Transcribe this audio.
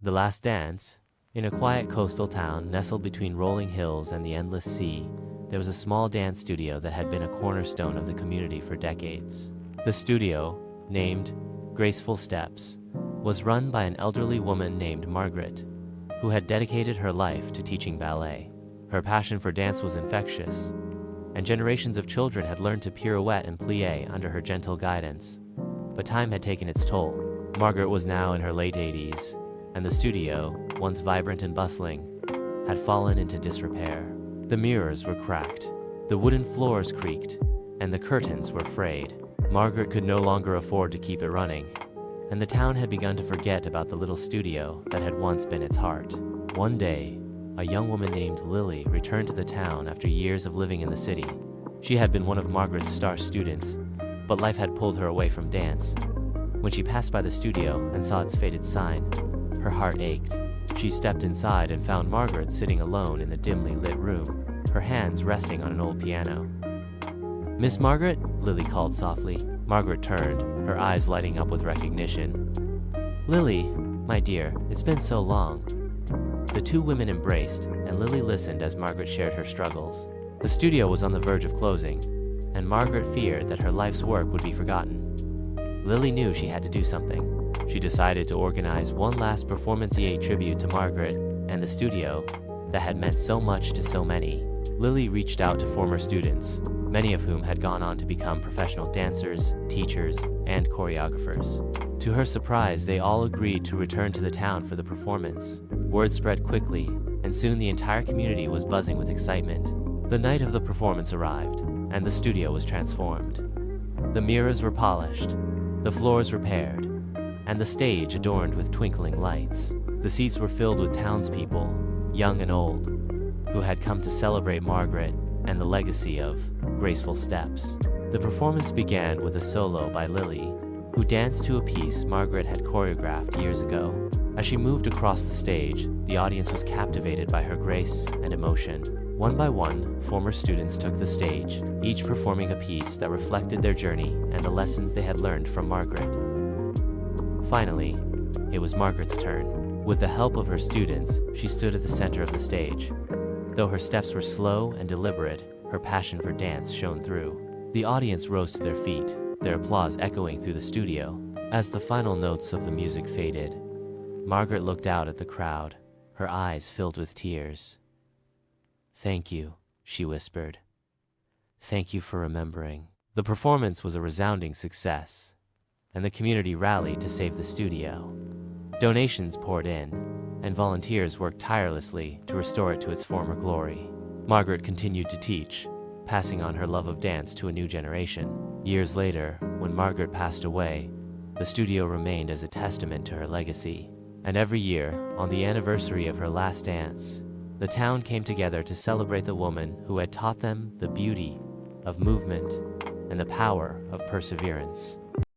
The Last Dance. In a quiet coastal town nestled between rolling hills and the endless sea, there was a small dance studio that had been a cornerstone of the community for decades. The studio, named Graceful Steps, was run by an elderly woman named Margaret, who had dedicated her life to teaching ballet. Her passion for dance was infectious, and generations of children had learned to pirouette and plie under her gentle guidance. But time had taken its toll. Margaret was now in her late 80s, and the studio, once vibrant and bustling, had fallen into disrepair. The mirrors were cracked, the wooden floors creaked, and the curtains were frayed. Margaret could no longer afford to keep it running, and the town had begun to forget about the little studio that had once been its heart. One day, a young woman named Lily returned to the town after years of living in the city. She had been one of Margaret's star students, but life had pulled her away from dance. When she passed by the studio and saw its faded sign, her heart ached. She stepped inside and found Margaret sitting alone in the dimly lit room, her hands resting on an old piano. "Miss Margaret?" Lily called softly. Margaret turned, her eyes lighting up with recognition. "Lily, my dear, it's been so long." The two women embraced, and Lily listened as Margaret shared her struggles. The studio was on the verge of closing, and Margaret feared that her life's work would be forgotten. Lily knew she had to do something. She decided to organize one last performance-y tribute to Margaret and the studio that had meant so much to so many. Lily reached out to former students, many of whom had gone on to become professional dancers, teachers, and choreographers. To her surprise, they all agreed to return to the town for the performance. Word spread quickly, and soon the entire community was buzzing with excitement. The night of the performance arrived, and the studio was transformed. The mirrors were polished, the floors repaired, and the stage adorned with twinkling lights. The seats were filled with townspeople, young and old, who had come to celebrate Margaret and the legacy of Graceful Steps. The performance began with a solo by Lily, who danced to a piece Margaret had choreographed years ago. As she moved across the stage, the audience was captivated by her grace and emotion. One by one, former students took the stage, each performing a piece that reflected their journey and the lessons they had learned from Margaret. Finally, it was Margaret's turn. With the help of her students, she stood at the center of the stage. Though her steps were slow and deliberate, her passion for dance shone through. The audience rose to their feet, their applause echoing through the studio. As the final notes of the music faded, Margaret looked out at the crowd, her eyes filled with tears. "Thank you," she whispered. "Thank you for remembering." The performance was a resounding success, and the community rallied to save the studio. Donations poured in, and volunteers worked tirelessly to restore it to its former glory. Margaret continued to teach, passing on her love of dance to a new generation. Years later, when Margaret passed away, the studio remained as a testament to her legacy. And every year, on the anniversary of her last dance, the town came together to celebrate the woman who had taught them the beauty of movement and the power of perseverance.